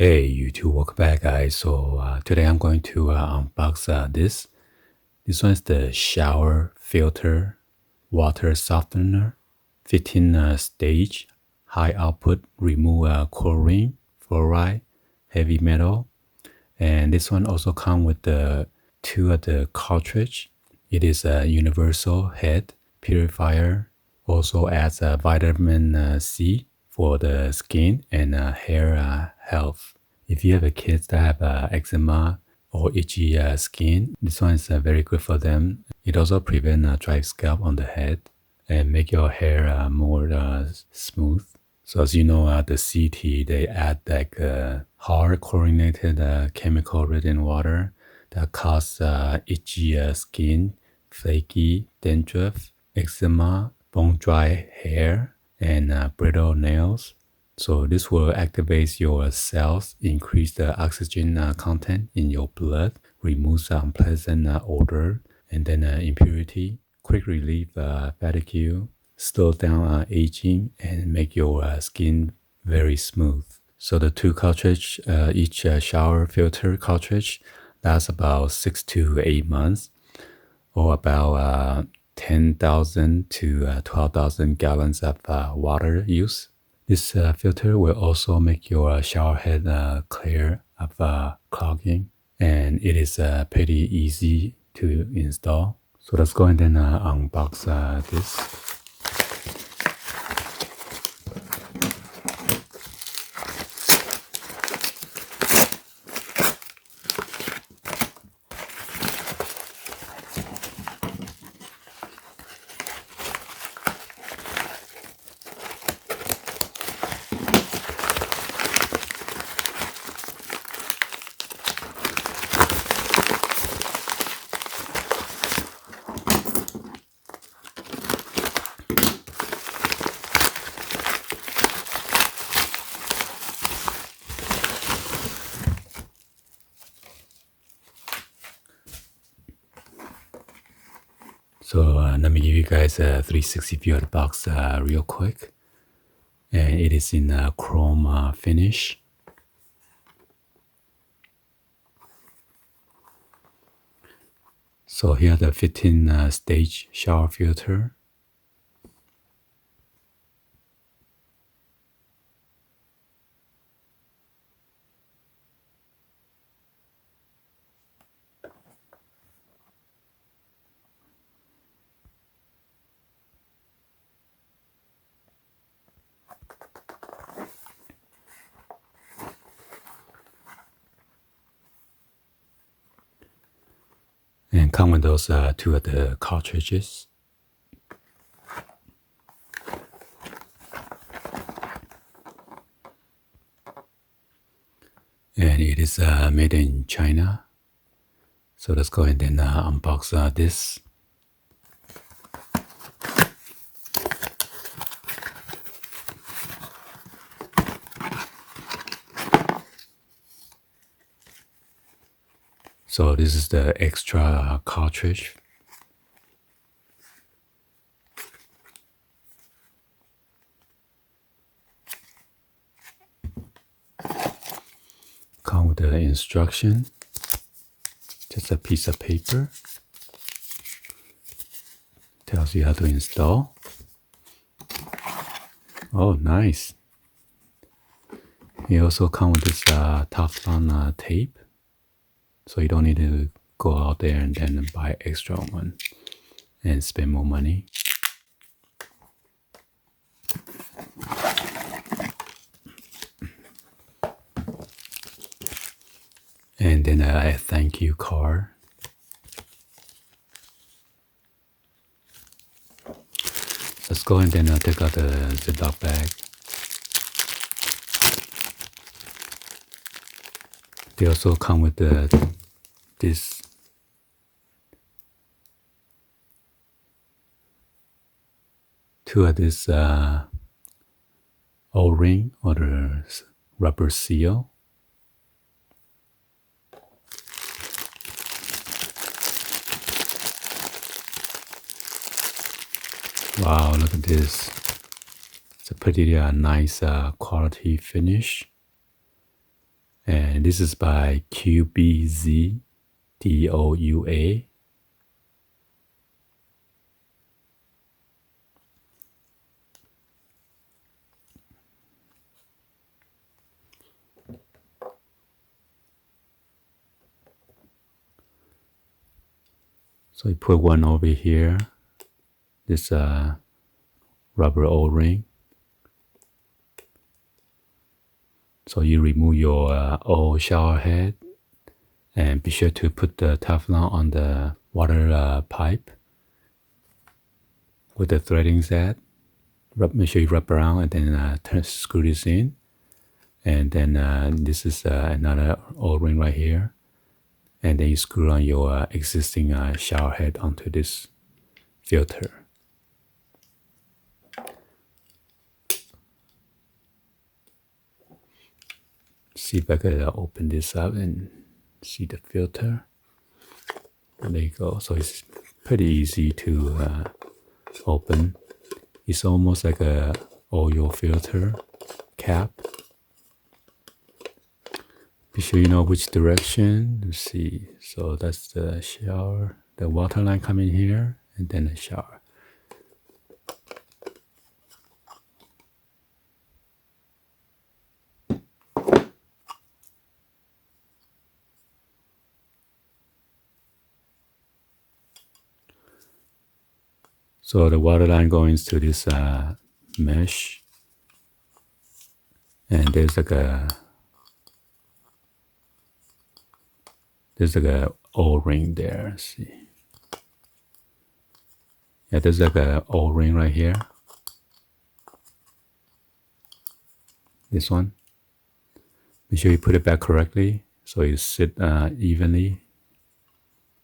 Hey YouTube, welcome back guys. So today I'm going to unbox this. This one is the shower filter water softener, 15 stage, high output, remove chlorine, fluoride, heavy metal. And this one also comes with the two of the cartridge. It is a universal head purifier. Also adds vitamin C for the skin and hair health. If you have a kids that have eczema or itchy skin, this one is very good for them. It also prevents dry scalp on the head and make your hair more smooth. So as you know, the CT, they add like hard chlorinated chemical red in water that cause itchy skin, flaky dandruff, eczema, bone dry hair, and brittle nails. So this will activate your cells, increase the oxygen content in your blood, removes unpleasant odor, and then impurity, quick relief fatigue, slow down aging, and make your skin very smooth. So the two cartridge, each shower filter cartridge lasts about 6 to 8 months, or about 10,000 to 12,000 gallons of water use. This filter will also make your shower head clear of clogging, and it is pretty easy to install. So let's go ahead and unbox this. So let me give you guys a 360 view of the box real quick. And it is in chrome finish. So here the 15 stage shower filter. And come with those two of the cartridges. And it is made in China. So let's go ahead and unbox this. So this is the extra cartridge. Come with the instruction. Just a piece of paper. Tells you how to install. Oh, nice. It also comes with this Teflon tape. So you don't need to go out there and then buy extra one and spend more money. And then a thank you card. Let's go and then take out the Ziploc bag. They also come with this two of this O-ring or the rubber seal. Wow, look at this. It's a pretty nice quality finish. And this is by QBZDOUA. So you put one over here, this rubber O-ring. So you remove your old shower head and be sure to put the Teflon on the water pipe with the threading set. Make sure you wrap around and then screw this in. And then this is another O-ring right here. And then you screw on your existing shower head onto this filter. See if I could open this up and see the filter. There you go. So it's pretty easy to open. It's almost like a oil filter cap. Be sure you know which direction. Let's see. So that's the shower, the water line coming here, and then the shower. So the water line goes to this mesh, and there's like a O-ring there. Let's see. Yeah, there's like a O-ring right here. This one. Make sure you put it back correctly so it sit evenly,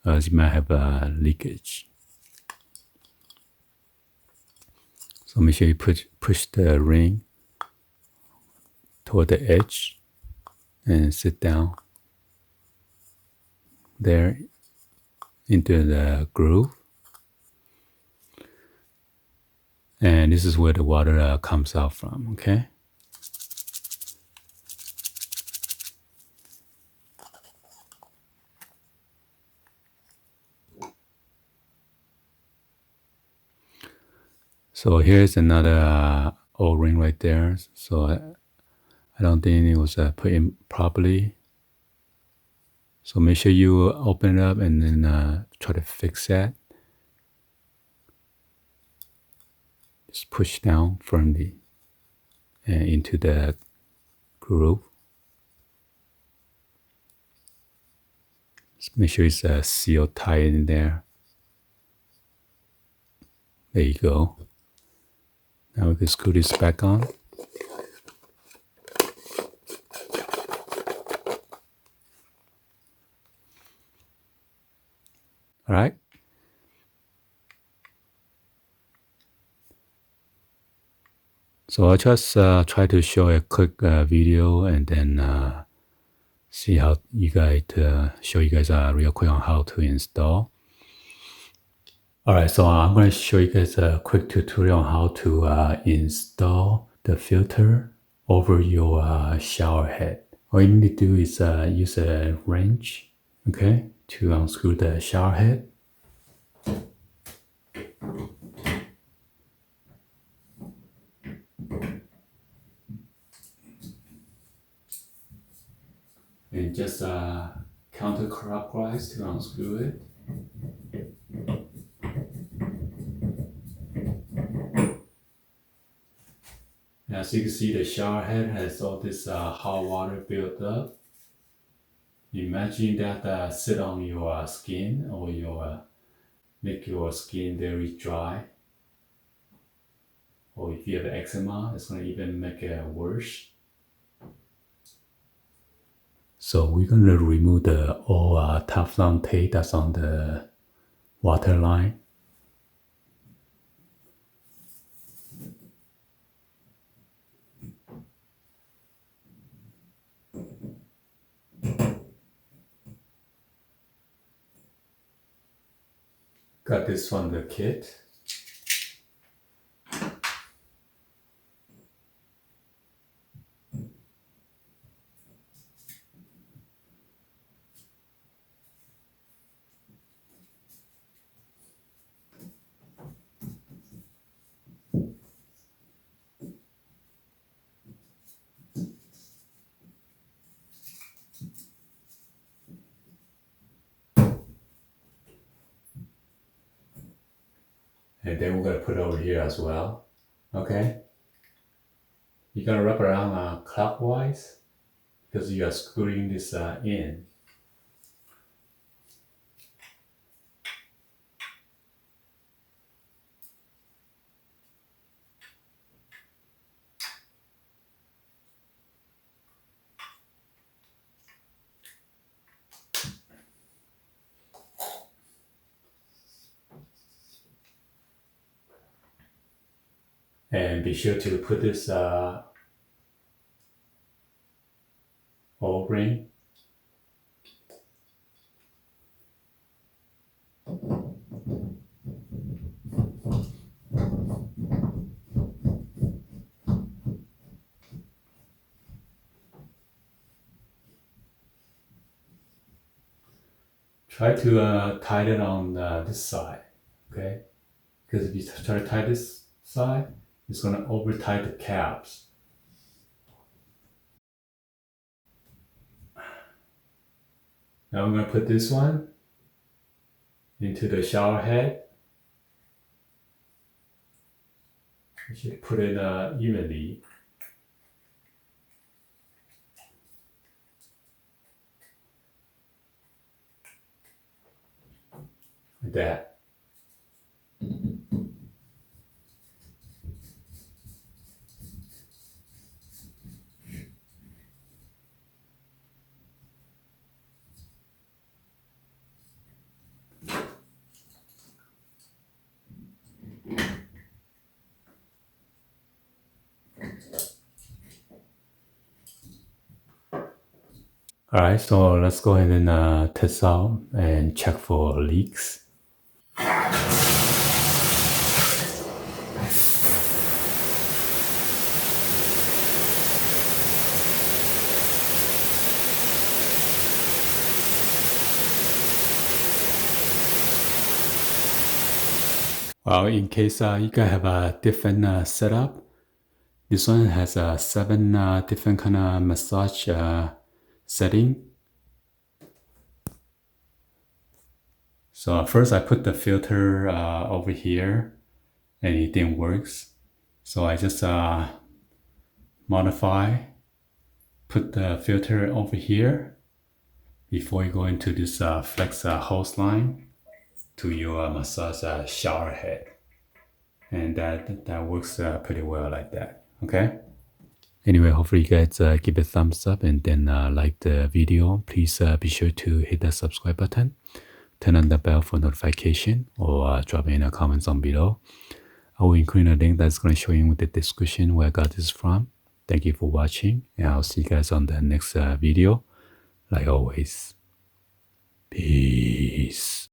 as you might have leakage. So make sure you push the ring toward the edge and sit down there into the groove. And this is where the water comes out from, okay? So here's another O-ring right there. So I don't think it was put in properly. So make sure you open it up and then try to fix that. Just push down firmly and into the groove. Just make sure it's sealed tight in there. There you go. Now we can screw this back on. All right. So I'll just try to show a quick video and then see how you guys, show you guys real quick on how to install. All right, so I'm going to show you guys a quick tutorial on how to install the filter over your shower head. All you need to do is use a wrench, okay, to unscrew the shower head. And just counterclockwise to unscrew it. As you can see, the shower head has all this hot water built up. Imagine that sit on your skin or make your skin very dry. Or if you have eczema, it's going to even make it worse. So we're going to remove the old Teflon tape that's on the water line. Got this from the kit. And then we're going to put it over here as well. Okay? You're going to wrap around clockwise because you are screwing this in. And be sure to put this O-ring try to tie it on this side, okay? Because if you try to tie this side, it's going to over tie the caps. Now I'm going to put this one into the shower head. You should put it evenly. Like that. Alright, so let's go ahead and test out and check for leaks. Well, in case you guys have a different setup, this one has 7 different kind of massage setting. So first I put the filter over here and it didn't work. So I just modify, put the filter over here before you go into this flex hose line to your massage shower head. And that works pretty well like that, okay? Anyway, hopefully you guys give it a thumbs up and then like the video. Please be sure to hit the subscribe button, turn on the bell for notification, or drop in a comments on below. I will include a link that's going to show you in the description where I got this from. Thank you for watching, and I'll see you guys on the next video. Like always, peace.